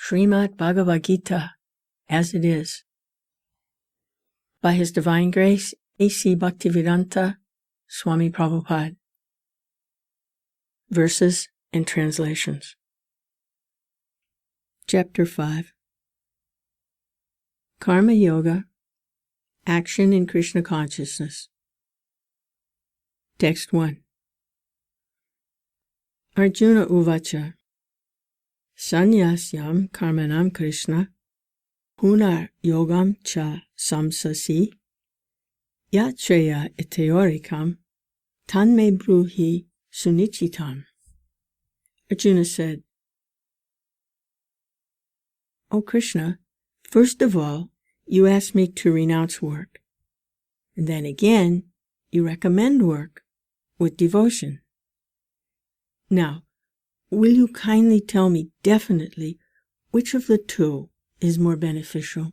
Srimad Bhagavad Gita, as it is. By His Divine Grace, A.C. Bhaktivedanta Swami Prabhupada. Verses and Translations. Chapter 5. Karma Yoga, Action in Krishna Consciousness. Text 1. Arjuna Uvacha Sanyasyam Karmanam Krishna Punar Yogam Cha Samsasi Yatreya Iteorikam Tanme Bruhi Sunichitam. Arjuna said, O Krishna, first of all, you ask me to renounce work. And then again, you recommend work with devotion. Now, will you kindly tell me definitely which of the two is more beneficial?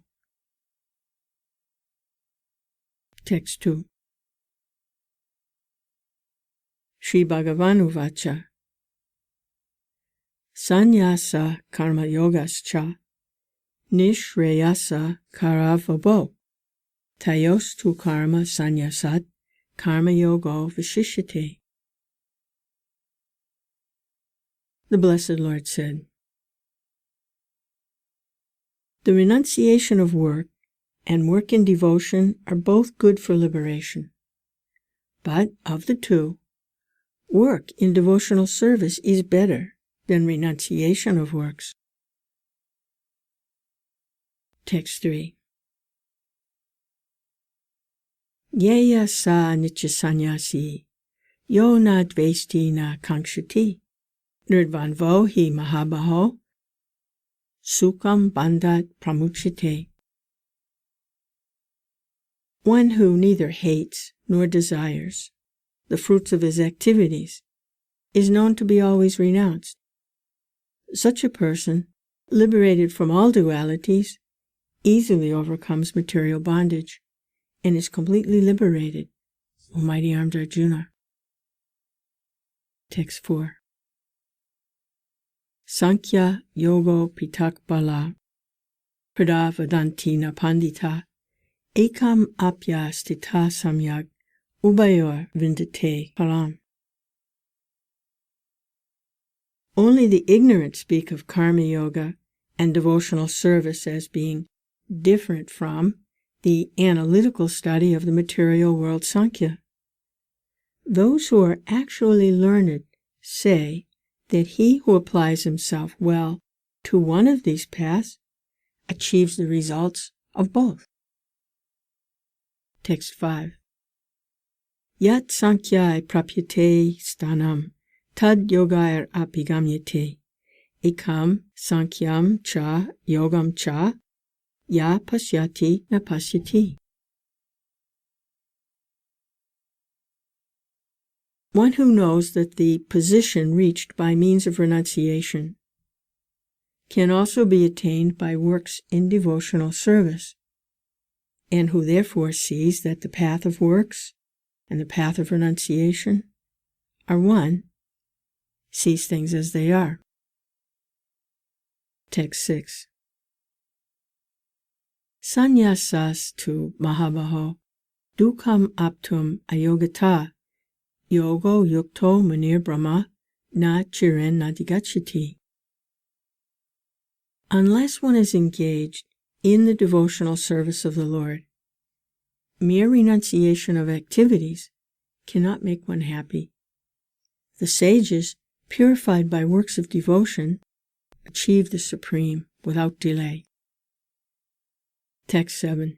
Text 2. Sri Bhagavan Uvacha Sannyasa Karma Yogascha Nishreyasa Karavabo Tayostu Karma Sannyasat Karma Yogo Vishishyate. The Blessed Lord said, the renunciation of work and work in devotion are both good for liberation. But of the two, work in devotional service is better than renunciation of works. Text 3. Yeya sa nityasanyasi yo na dvesti na kankshati Nirdvanvo hi mahabaho Sukham bandhat pramuchite. One who neither hates nor desires the fruits of his activities is known to be always renounced. Such a person, liberated from all dualities, easily overcomes material bondage and is completely liberated, O mighty armed Arjuna. Text 4. Sankhya Yogo Pitak Bala Pradavadanti na Pandita Ekam Apya Stita Samyak Ubayor Vindate Param. Only the ignorant speak of karma yoga and devotional service as being different from the analytical study of the material world Sankhya. Those who are actually learned say that he who applies himself well to one of these paths achieves the results of both. Text 5. Yat sankhyae prapyate stanam tad yogair apigamyate ekam sankhyam cha yogam cha ya pasyati na pasyati. One who knows that the position reached by means of renunciation can also be attained by works in devotional service, and who therefore sees that the path of works and the path of renunciation are one, sees things as they are. Text 6. Sannyasas tu mahabaho dukham aptum ayogata Yogo yukto manir brahma na chiren nadigachati. Unless one is engaged in the devotional service of the Lord, mere renunciation of activities cannot make one happy. The sages, purified by works of devotion, achieve the supreme without delay. Text 7.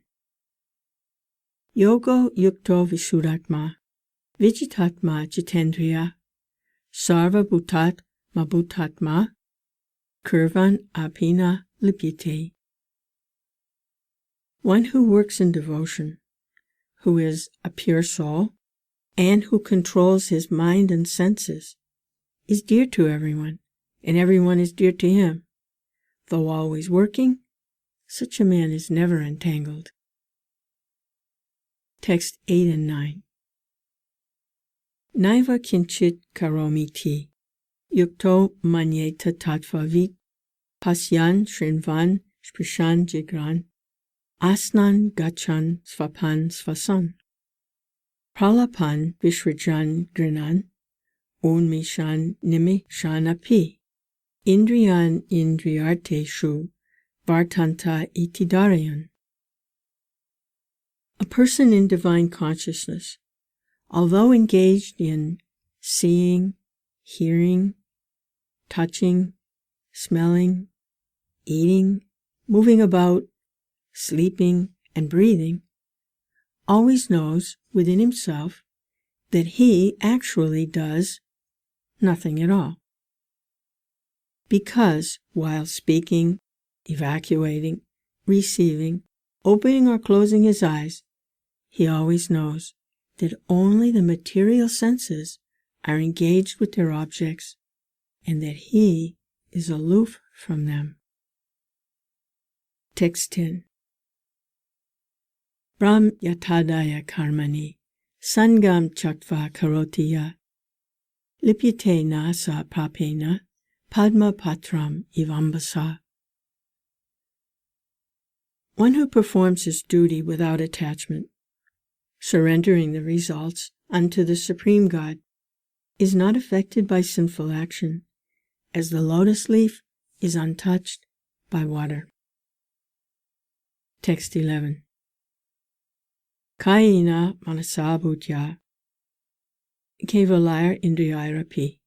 Yogo yukto visuddhatma Vijitatma Jitendriya Sarva Bhutat Mabhutatma Kurvan Apina Lipyate. One who works in devotion, who is a pure soul, and who controls his mind and senses, is dear to everyone, and everyone is dear to him. Though always working, such a man is never entangled. Text 8 and 9. Naiva kinchit karomiti, yukto manyeta tattvavit, pasyan shrinvan sprishan jigran, asnan gachan svapan svasan, pralapan vishrajan grinan, unmishan nimishanapi, indriyan indriyarteshu vartanta itidarayan. A person in divine consciousness, although engaged in seeing, hearing, touching, smelling, eating, moving about, sleeping, and breathing, always knows within himself that he actually does nothing at all. Because while speaking, evacuating, receiving, opening or closing his eyes, he always knows that only the material senses are engaged with their objects and that he is aloof from them. Text 10. Brahm yatadaya karmani sangam chaktva karotiya lipyate nasa prapena padma patram ivambasa. One who performs his duty without attachment, surrendering the results unto the Supreme God, is not affected by sinful action, as the lotus leaf is untouched by water. Text 11. Kayena manasa bhutya kevalayar indriyairapi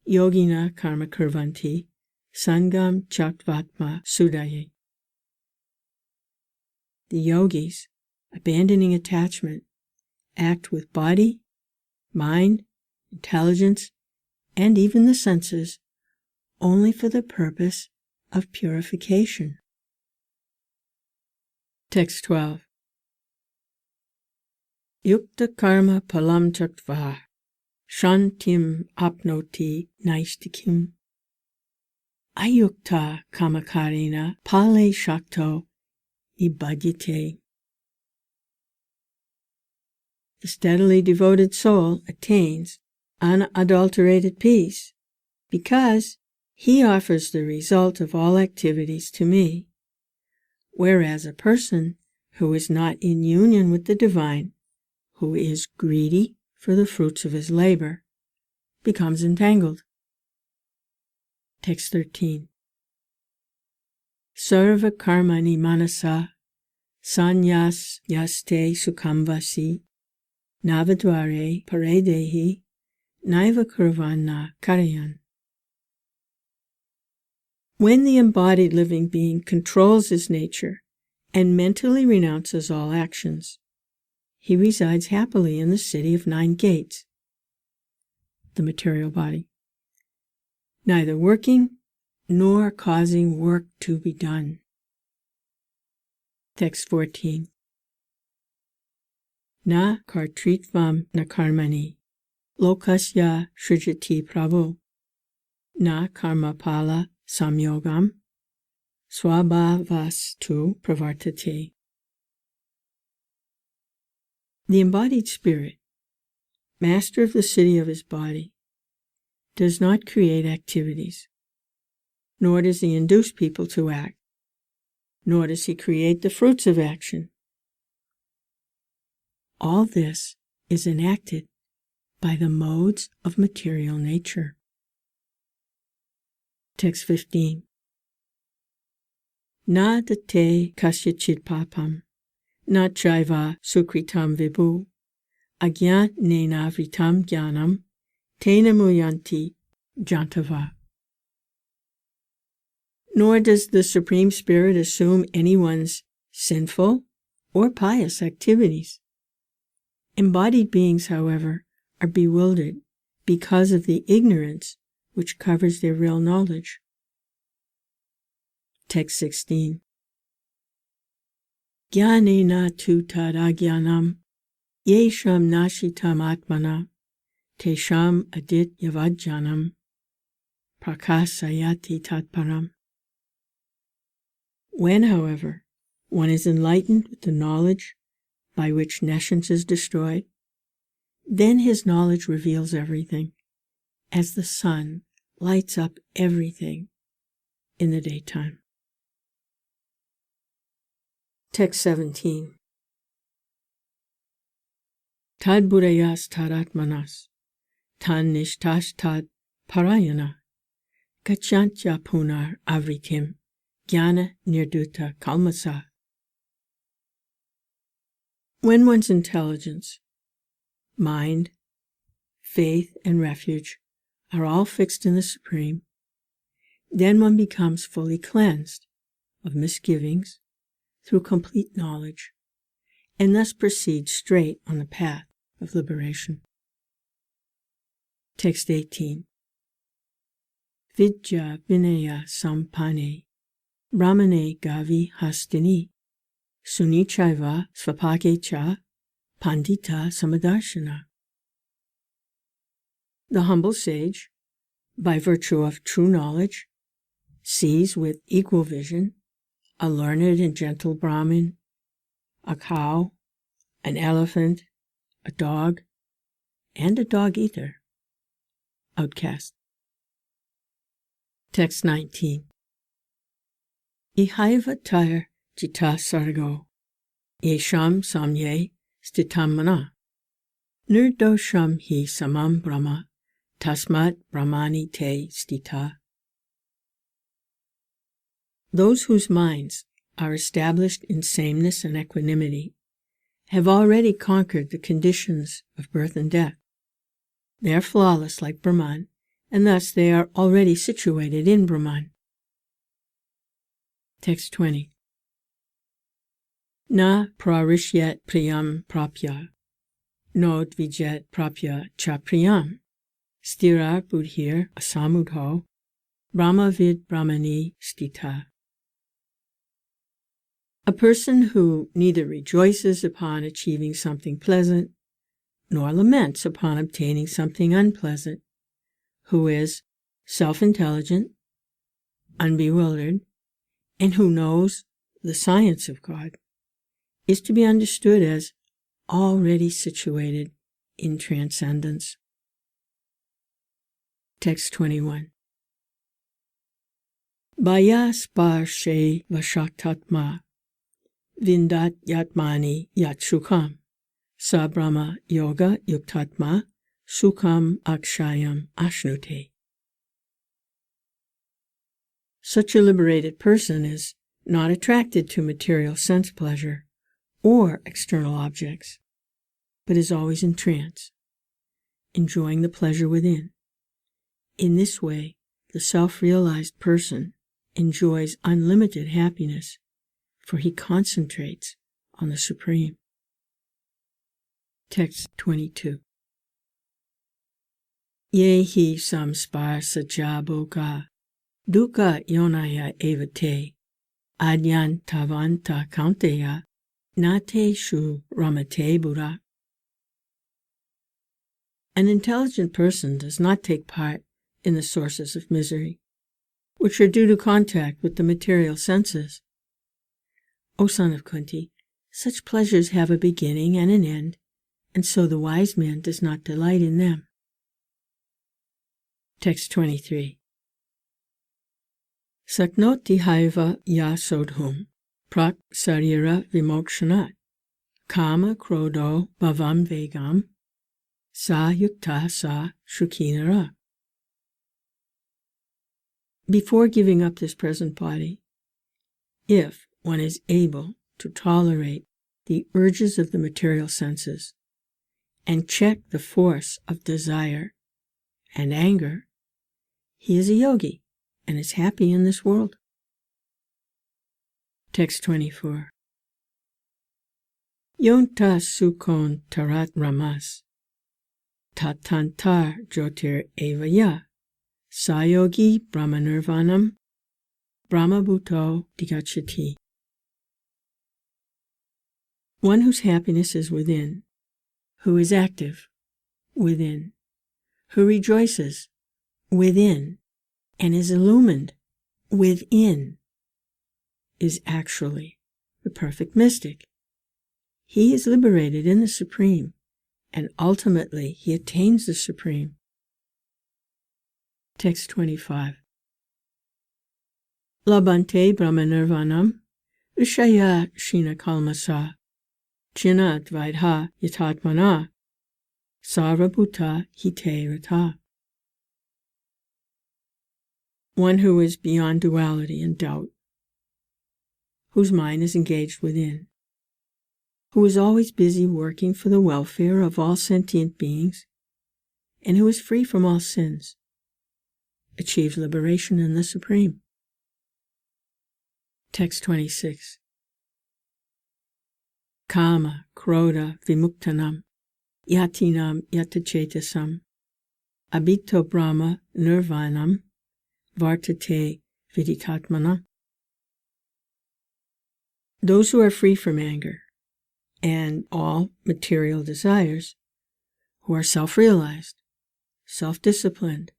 yogina karma kurvanti sangam chaktvatma sudaye. The yogis, abandoning attachment, act with body, mind, intelligence, and even the senses only for the purpose of purification. Text 12. Yukta karma palam chaktva shantim apnoti naistikim ayukta kamakarina pale shakto ibhadyate. The steadily devoted soul attains unadulterated peace because he offers the result of all activities to me, whereas a person who is not in union with the divine, who is greedy for the fruits of his labor, becomes entangled. Text 13. Sarva karmani manasa sanyas yaste sukhamvasi navadvare paredehi naiva kurvana karayan. When the embodied living being controls his nature and mentally renounces all actions, he resides happily in the city of 9 gates, the material body, neither working nor causing work to be done. Text 14. Na kartritvam na karmani lokasya srijati prabhu na karma pala samyogam swabhavastu pravartate. The embodied spirit, master of the city of his body, does not create activities, nor does he induce people to act, nor does he create the fruits of action. All this is enacted by the modes of material nature. Text 15. Na date kasyachit papam, na chaiva sukritam vibhu, agyan nenavritam jnanam, tena muyanti jantava. Nor does the Supreme Spirit assume anyone's sinful or pious activities. Embodied beings, however, are bewildered because of the ignorance which covers their real knowledge. Text 16. Jnanena tu tadagyanam yesham nashitam atmana tesham adit yavajjanam prakasayati tatparam. When, however, one is enlightened with the knowledge by which nescience is destroyed, then his knowledge reveals everything, as the sun lights up everything, in the daytime. Text 17. Tad buddhayas tadatmanas, tan nishtash tad parayana, gachantya punar avritim, jnana nirduta kalmasa. When one's intelligence, mind, faith, and refuge are all fixed in the Supreme, then one becomes fully cleansed of misgivings through complete knowledge, and thus proceeds straight on the path of liberation. Text 18. Vidya vinaya sampane brahmane gavi hastini sunichaiva svapake cha pandita samadarshana. The humble sage, by virtue of true knowledge, sees with equal vision a learned and gentle Brahmin, a cow, an elephant, a dog, and a dog-eater, outcast. Text 19. Ihaiva tyre jita sargo, yesham samye stitam mana, nirdosham hi samam brahma, tasmat brahmani te stita. Those whose minds are established in sameness and equanimity have already conquered the conditions of birth and death. They are flawless like Brahman, and thus they are already situated in Brahman. Text 20. Na prarishyat priyam prapya, no dvijet prapya cha priyam, stira buddhir asamudho, brahmavid brahmani stita. A person who neither rejoices upon achieving something pleasant, nor laments upon obtaining something unpleasant, who is self-intelligent, unbewildered, and who knows the science of God, is to be understood as already situated in transcendence. Text 21. Bhaya sparshe vashaktatma vindat yatmani yatshukam sa brahma yoga yuktatma sukham akshayam ashnute. Such a liberated person is not attracted to material sense pleasure or external objects, but is always in trance, enjoying the pleasure within. In this way, the self-realized person enjoys unlimited happiness, for he concentrates on the Supreme. Text 22. Yehi samspar sajaboga dukkha yonaya evate adyan tavanta kaunteya nate shu ramate buddha. An intelligent person does not take part in the sources of misery, which are due to contact with the material senses. O son of Kunti, such pleasures have a beginning and an end, and so the wise man does not delight in them. Text 23. Saknoti haiva yasodhum prak sarira vimokshanat kama krodo bhavam vegam sa yukta sa shukinara. Before giving up this present body, if one is able to tolerate the urges of the material senses and check the force of desire and anger, he is a yogi and is happy in this world. Text 24. Yonta sukon tarat ramas tatantar jyotir evaya sayogi brahmanirvanam brahmabhuto digachati. One whose happiness is within, who is active within, who rejoices within, and is illumined within, is actually the perfect mystic. He is liberated in the Supreme, and ultimately he attains the Supreme. Text 25. Labante brahmanirvanam vishaya shina kalmasa china dvaidha yatatmana sarvabhuta hite rata. One who is beyond duality and doubt, whose mind is engaged within, who is always busy working for the welfare of all sentient beings, and who is free from all sins, achieves liberation in the Supreme. Text 26. Kama, Krodha, Vimuktanam, Yatinam, Yatachetasam, Abhito Brahma, Nirvanam, Vartate, Viditatmana. Those who are free from anger and all material desires, who are self-realized, self-disciplined,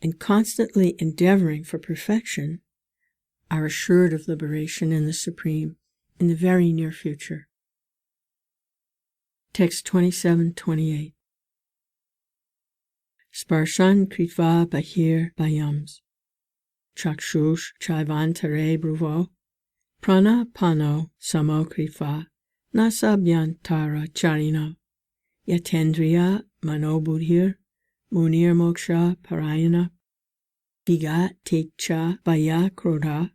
and constantly endeavoring for perfection, are assured of liberation in the Supreme in the very near future. Text 27-28. Sparshan kritva bahir bayams, chakshush chaivantare bruvo, prana pano samo kritva, nasabhyantara charino, yatendriya manobudhir, munir moksha parayana, vigat techa baya krodha,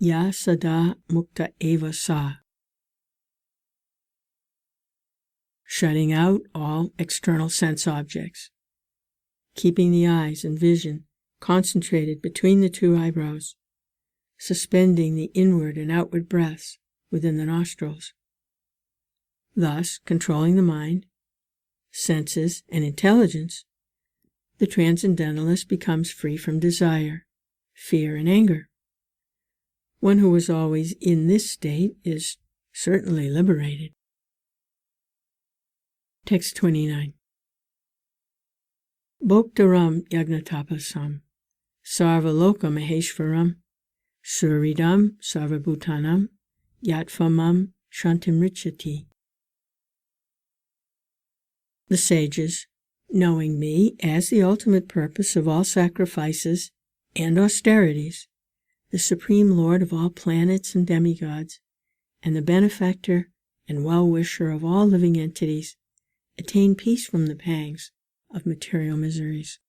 ya sada mukta eva sa. Shutting out all external sense objects, keeping the eyes and vision concentrated between the two eyebrows, suspending the inward and outward breaths within the nostrils. Thus, controlling the mind, senses, and intelligence, the transcendentalist becomes free from desire, fear, and anger. One who is always in this state is certainly liberated. Text 29. Bhoktaram yagnatapasam, sarvaloka maheshvaram, suridam sarvabhutanam, yatfamam shantimrichati. The sages, knowing me as the ultimate purpose of all sacrifices and austerities, the Supreme Lord of all planets and demigods, and the benefactor and well-wisher of all living entities, attain peace from the pangs of material miseries.